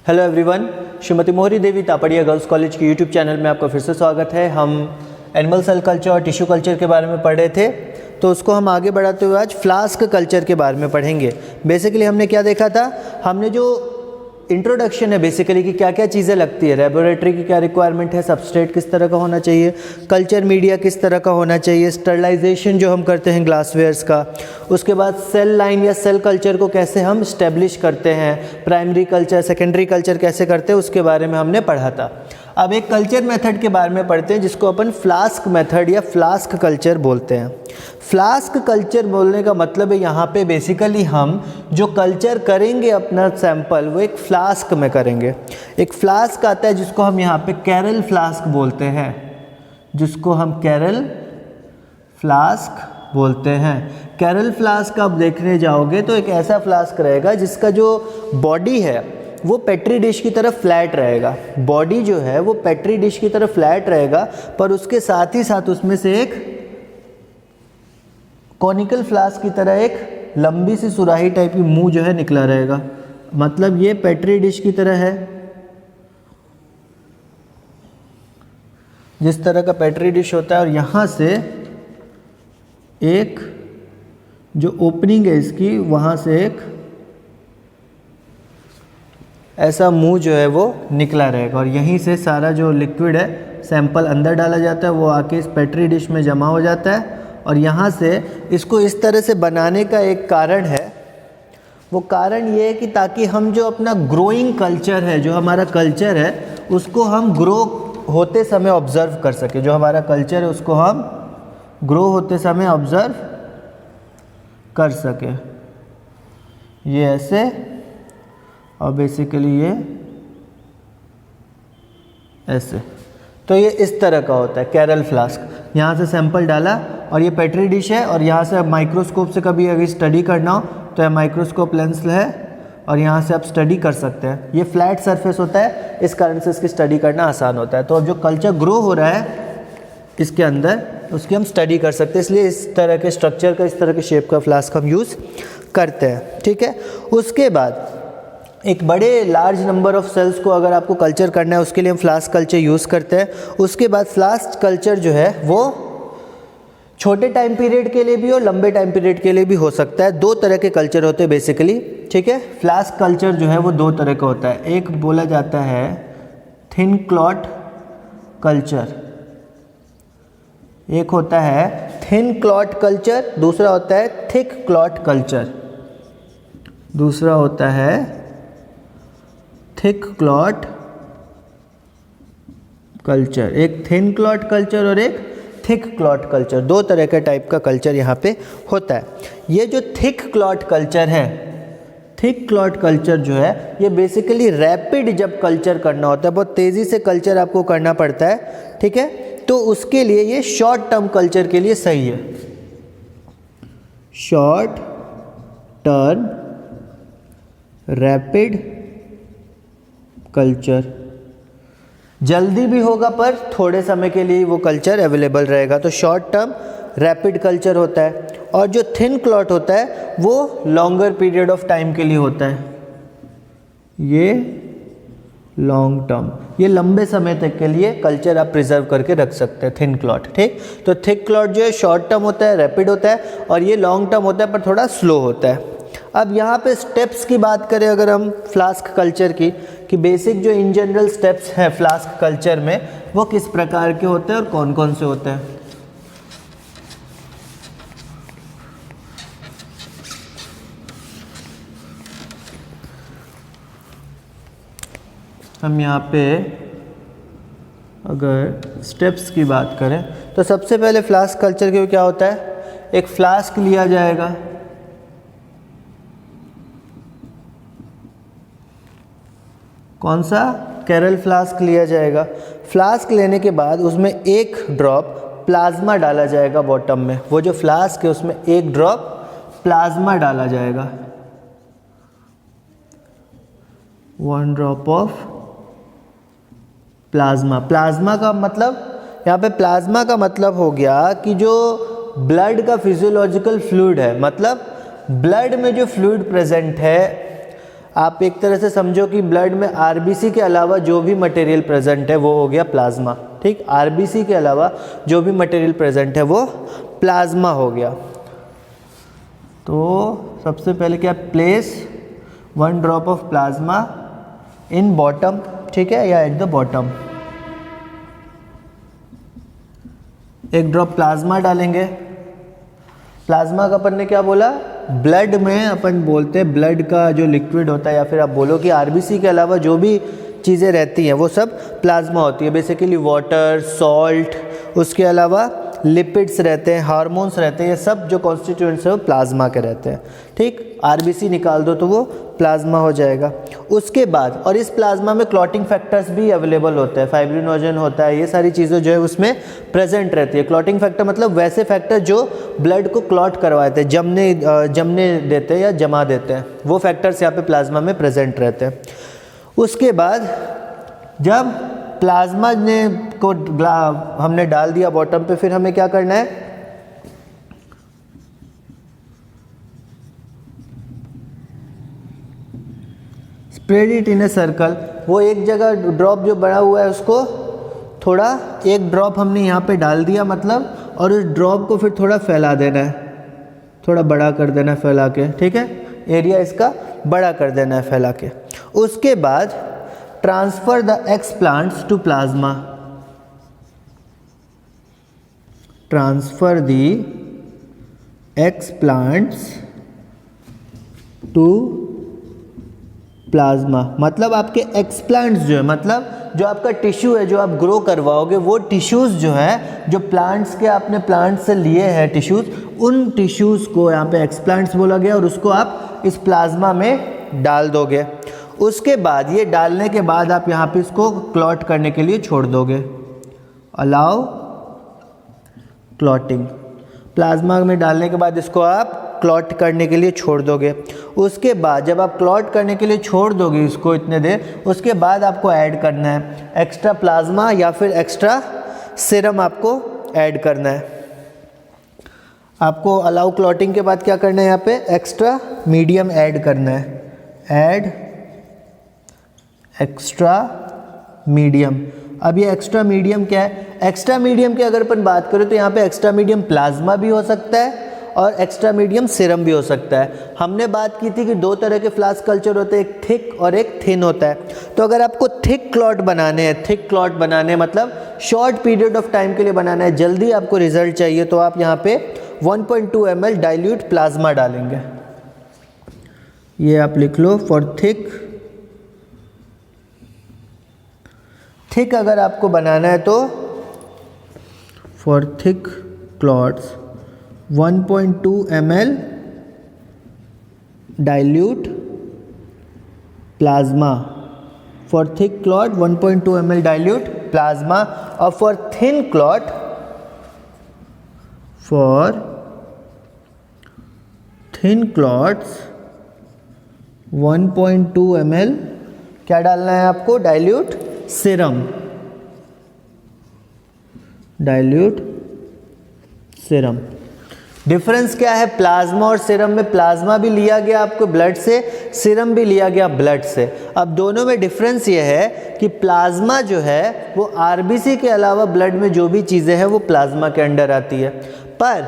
Hello everyone, Shrimati मोहरी देवी Tapadia girls college के YouTube channel में आपका फिर से स्वागत है। हम एनिमल सेल कल्चर और टिश्यू कल्चर के बारे में पढ़ रहे थे, तो उसको हम आगे बढ़ाते हुए आज फ्लास्क कल्चर के बारे में पढ़ेंगे। बेसिकली हमने क्या देखा था, हमने जो इंट्रोडक्शन है बेसिकली कि क्या क्या चीज़ें लगती है, लेबोरेटरी की क्या रिक्वायरमेंट है, सबस्ट्रेट किस तरह का होना चाहिए, कल्चर मीडिया किस तरह का होना चाहिए, स्टरलाइजेशन जो हम करते हैं ग्लासवेयर्स का, उसके बाद सेल लाइन या सेल कल्चर को कैसे हम इस्टेब्लिश करते हैं, प्राइमरी कल्चर सेकेंडरी कल्चर कैसे करते हैं, उसके बारे में हमने पढ़ा था। अब एक कल्चर मेथड के बारे में पढ़ते हैं जिसको अपन फ्लास्क मेथड या फ्लास्क कल्चर बोलते हैं। फ्लास्क कल्चर बोलने का मतलब है यहाँ पे बेसिकली हम जो कल्चर करेंगे अपना सैंपल वो एक फ्लास्क में करेंगे। एक फ्लास्क आता है जिसको हम यहाँ पे कैरल फ्लास्क बोलते हैं, जिसको हम कैरल फ्लास्क बोलते हैं। कैरल फ्लास्क आप देखने जाओगे तो एक ऐसा फ्लास्क रहेगा जिसका जो बॉडी है वो पेट्री डिश की तरफ फ्लैट रहेगा। बॉडी जो है वो पेट्री डिश की तरफ फ्लैट रहेगा, पर उसके साथ ही साथ उसमें से एक कॉनिकल फ्लास्क की तरह एक लंबी सी सुराही टाइप की मुंह जो है निकला रहेगा। मतलब ये पेट्री डिश की तरह है, जिस तरह का पेट्री डिश होता है, और यहाँ से एक जो ओपनिंग है इसकी, वहाँ से एक ऐसा मुंह जो है वो निकला रहेगा, और यहीं से सारा जो लिक्विड है सैंपल अंदर डाला जाता है, वो आके इस पेट्री डिश में जमा हो जाता है। और यहाँ से इसको इस तरह से बनाने का एक कारण है, वो कारण ये है कि ताकि हम जो अपना ग्रोइंग कल्चर है, जो हमारा कल्चर है, उसको हम ग्रो होते समय ऑब्ज़र्व कर सके। जो हमारा कल्चर है उसको हम ग्रो होते समय ऑब्ज़र्व कर सके। ये ऐसे, और बेसिकली ये ऐसे। तो ये इस तरह का होता है कैरल फ्लास्क। यहाँ से सैंपल डाला और ये पेट्री डिश है, और यहाँ से अब माइक्रोस्कोप से कभी अगर स्टडी करना हो तो यह माइक्रोस्कोप लेंस है, और यहाँ से आप स्टडी कर सकते हैं। ये फ्लैट सरफेस होता है, इस कारण से इसकी स्टडी करना आसान होता है। तो अब जो कल्चर ग्रो हो रहा है इसके अंदर, उसकी हम स्टडी कर सकते हैं, इसलिए इस तरह के स्ट्रक्चर का, इस तरह के शेप का फ्लास्क हम यूज़ करते हैं। ठीक है। उसके बाद एक बड़े लार्ज नंबर ऑफ सेल्स को अगर आपको कल्चर करना है, उसके लिए हम फ्लास्क कल्चर यूज़ करते हैं। उसके बाद फ्लास्क कल्चर जो है वो छोटे टाइम पीरियड के लिए भी और लंबे टाइम पीरियड के लिए भी हो सकता है। दो तरह के कल्चर होते हैं बेसिकली। ठीक है। फ्लास्क कल्चर जो है वो दो तरह का होता है। एक बोला जाता है थिन क्लॉट कल्चर, एक होता है थिन क्लॉट कल्चर, दूसरा होता है थिक क्लॉट कल्चर, दूसरा होता है थिक क्लॉट कल्चर। एक थिन क्लॉट कल्चर और एक थिक क्लॉट कल्चर, दो तरह का टाइप का कल्चर यहाँ पे होता है। ये जो थिक क्लॉट कल्चर है, थिक क्लॉट कल्चर जो है, ये बेसिकली रैपिड जब कल्चर करना होता है, बहुत तेज़ी से कल्चर आपको करना पड़ता है। ठीक है। तो उसके लिए ये शॉर्ट टर्म कल्चर के लिए सही है। शॉर्ट टर्म रैपिड कल्चर, जल्दी भी होगा पर थोड़े समय के लिए वो कल्चर अवेलेबल रहेगा, तो शॉर्ट टर्म रैपिड कल्चर होता है। और जो थिन क्लॉट होता है वो लॉन्गर पीरियड ऑफ टाइम के लिए होता है। ये लॉन्ग टर्म, ये लंबे समय तक के लिए कल्चर आप प्रिजर्व करके रख सकते हैं, थिन क्लॉट। ठीक। तो थिक क्लॉट जो है शॉर्ट टर्म होता है, रैपिड होता है, और ये लॉन्ग टर्म होता है पर थोड़ा स्लो होता है। अब यहाँ पे स्टेप्स की बात करें अगर हम फ्लास्क कल्चर की, कि बेसिक जो इन जनरल स्टेप्स हैं फ्लास्क कल्चर में वो किस प्रकार के होते हैं और कौन कौन से होते हैं। हम यहाँ पे अगर स्टेप्स की बात करें तो सबसे पहले फ्लास्क कल्चर के क्या होता है, एक फ्लास्क लिया जाएगा, कौन सा, कैरल फ्लास्क लिया जाएगा। फ्लास्क लेने के बाद उसमें एक ड्रॉप प्लाज्मा डाला जाएगा बॉटम में। वो जो फ्लास्क है उसमें एक ड्रॉप प्लाज्मा डाला जाएगा, 1 ड्रॉप ऑफ प्लाज्मा। प्लाज्मा का मतलब, यहाँ पे प्लाज्मा का मतलब हो गया कि जो ब्लड का फिजियोलॉजिकल फ्लूइड है, मतलब ब्लड में जो फ्लूइड प्रेजेंट है, आप एक तरह से समझो कि ब्लड में आरबीसी के अलावा जो भी मटेरियल प्रेजेंट है वो हो गया प्लाज्मा, ठीक। आरबीसी के अलावा जो भी मटेरियल प्रेजेंट है वो प्लाज्मा हो गया। तो सबसे पहले क्या, place 1 drop of plasma in bottom, ठीक है, या at the bottom. 1 drop plasma डालेंगे। प्लाज्मा का अपन ने क्या बोला, ब्लड में अपन बोलते हैं ब्लड का जो लिक्विड होता है, या फिर आप बोलो कि आरबीसी के अलावा जो भी चीज़ें रहती हैं वो सब प्लाज्मा होती है। बेसिकली वाटर, सॉल्ट, उसके अलावा लिपिड्स रहते हैं, हार्मोन्स रहते हैं, ये सब जो कॉन्स्टिट्यूएंट्स है वो प्लाज्मा के रहते हैं, ठीक। आरबीसी निकाल दो तो वो प्लाज्मा हो जाएगा। उसके बाद, और इस प्लाज्मा में क्लॉटिंग फैक्टर्स भी अवेलेबल होते हैं, फाइब्रिनोजन होता है, ये सारी चीज़ें जो है उसमें प्रेजेंट रहती है। क्लॉटिंग फैक्टर मतलब वैसे फैक्टर जो ब्लड को क्लॉट करवाते हैं, जमने देते हैं या जमा देते हैं, वो फैक्टर्स यहाँ पे प्लाज्मा में प्रेजेंट रहते हैं। उसके बाद जब प्लाज्मा ने को हमने डाल दिया बॉटम पे, फिर हमें क्या करना है, spread it in a circle. वो एक जगह ड्रॉप जो बना हुआ है उसको थोड़ा, एक ड्रॉप हमने यहाँ पे डाल दिया मतलब, और उस ड्रॉप को फिर थोड़ा फैला देना है, थोड़ा बड़ा कर देना है फैला के, ठीक है, एरिया इसका बड़ा कर देना है फैला के। उसके बाद transfer the explants to plasma, transfer the explants to plasma. मतलब आपके एक्सप्लांट्स जो है, मतलब जो आपका टिश्यू है जो आप ग्रो करवाओगे, वो टिश्यूज़ जो है, जो प्लांट्स के आपने प्लांट से लिए हैं टिश्यूज़, उन टिश्यूज़ को यहाँ पे एक्सप्लांट्स बोला गया, और उसको आप इस प्लाज्मा में डाल दोगे। उसके बाद ये डालने के बाद आप यहाँ पे इसको क्लॉट करने के लिए छोड़ दोगे, अलाउ क्लॉटिंग। प्लाज्मा में डालने के बाद इसको आप क्लॉट करने के लिए छोड़ दोगे। उसके बाद जब आप क्लॉट करने के लिए छोड़ दोगे इसको इतने देर, उसके बाद आपको ऐड करना है एक्स्ट्रा प्लाज्मा या फिर एक्स्ट्रा सीरम, आपको ऐड करना है। आपको अलाउ क्लॉटिंग के बाद क्या करना है, यहाँ पे एक्स्ट्रा मीडियम ऐड करना है, ऐड एक्स्ट्रा मीडियम। अब ये एक्स्ट्रा मीडियम क्या है, एक्स्ट्रा मीडियम की अगर अपन बात करें तो यहाँ पे एक्स्ट्रा मीडियम प्लाज्मा भी हो सकता है और एक्स्ट्रा मीडियम सीरम भी हो सकता है। हमने बात की थी कि 2 तरह के फ्लास्क कल्चर होते हैं, एक थिक और एक थिन होता है। तो अगर आपको थिक क्लॉट बनाने हैं, थिक क्लॉट बनाने मतलब शॉर्ट पीरियड ऑफ टाइम के लिए बनाना है, जल्दी आपको रिजल्ट चाहिए, तो आप यहाँ पे 1.2 ml डाइल्यूट प्लाज्मा डालेंगे। ये आप लिख लो, फॉर थिक अगर आपको बनाना है तो for thick clots 1.2 ml dilute plasma, for thick clot 1.2 ml dilute plasma, और for thin clot, for thin clots 1.2 ml क्या डालना है आपको, dilute serum, dilute serum. Difference क्या है प्लाज्मा और सीरम में, प्लाज्मा भी लिया गया आपको ब्लड से, सीरम भी लिया गया ब्लड से। अब दोनों में डिफरेंस ये है कि प्लाज्मा जो है वो आरबीसी के अलावा ब्लड में जो भी चीज़ें हैं वो प्लाज्मा के अंडर आती है, पर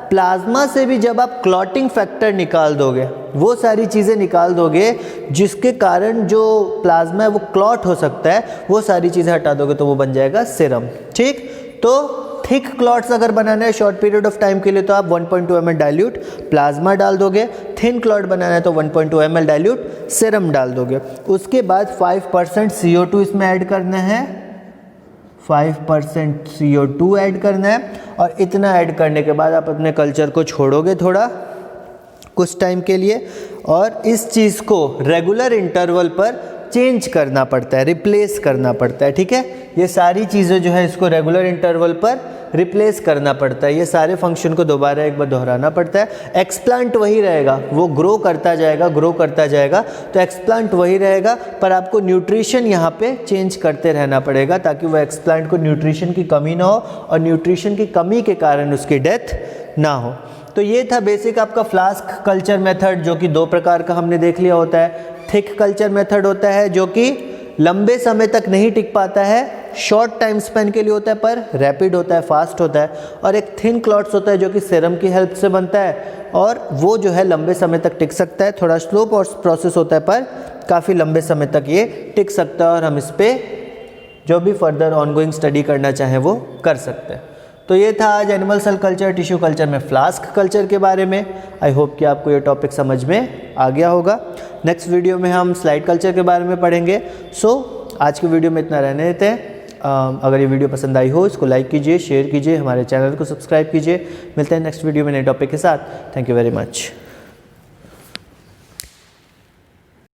प्लाज्मा से भी जब आप क्लॉटिंग फैक्टर निकाल दोगे, वो सारी चीज़ें निकाल दोगे जिसके कारण जो प्लाज्मा है वो क्लॉट हो सकता है, वो सारी चीज़ें हटा दोगे तो वो बन जाएगा सीरम, ठीक। तो थिक क्लॉट्स अगर बनाना है शॉर्ट पीरियड ऑफ टाइम के लिए तो आप 1.2 ml डाइल्यूट प्लाज्मा डाल दोगे, थिन क्लॉट बनाना है तो 1.2 ml डाइल्यूट सीरम डाल दोगे। उसके बाद 5% CO2 इसमें ऐड करना है, 5% CO2 ऐड करना है, और इतना ऐड करने के बाद आप अपने कल्चर को छोड़ोगे थोड़ा कुछ टाइम के लिए, और इस चीज़ को रेगुलर इंटरवल पर चेंज करना पड़ता है, रिप्लेस करना पड़ता है, ठीक है। ये सारी चीज़ें जो है इसको रेगुलर इंटरवल पर रिप्लेस करना पड़ता है, ये सारे फंक्शन को दोबारा एक बार दोहराना पड़ता है। एक्सप्लांट वही रहेगा, वो ग्रो करता जाएगा, ग्रो करता जाएगा, तो एक्सप्लांट वही रहेगा, पर आपको न्यूट्रिशन यहाँ पे चेंज करते रहना पड़ेगा ताकि वो एक्सप्लांट को न्यूट्रिशन की कमी ना हो और न्यूट्रिशन की कमी के कारण उसकी डेथ ना हो। तो ये था बेसिक आपका फ्लास्क कल्चर मेथड, जो कि 2 प्रकार का हमने देख लिया होता है, थिक कल्चर मेथड होता है जो कि लंबे समय तक नहीं टिक पाता है, शॉर्ट टाइम स्पेन के लिए होता है पर रैपिड होता है, फास्ट होता है। और एक थिन क्लॉट्स होता है जो कि सीरम की हेल्प से बनता है और वो जो है लंबे समय तक टिक सकता है। थोड़ा स्लो प्रोसेस होता है पर काफ़ी लंबे समय तक ये टिक सकता है और हम इस पर जो भी फर्दर ऑनगोइंग स्टडी करना चाहें वो कर सकते हैं। तो ये था आज animal cell culture, tissue culture में फ्लास्क कल्चर के बारे में। आई होप कि आपको ये टॉपिक समझ में आ गया होगा। नेक्स्ट वीडियो में हम स्लाइड कल्चर के बारे में पढ़ेंगे। आज की वीडियो में इतना रहने देते हैं। अगर ये वीडियो पसंद आई हो इसको लाइक कीजिए, शेयर कीजिए, हमारे चैनल को सब्सक्राइब कीजिए। मिलते हैं नेक्स्ट वीडियो में नए टॉपिक के साथ। Thank you very much.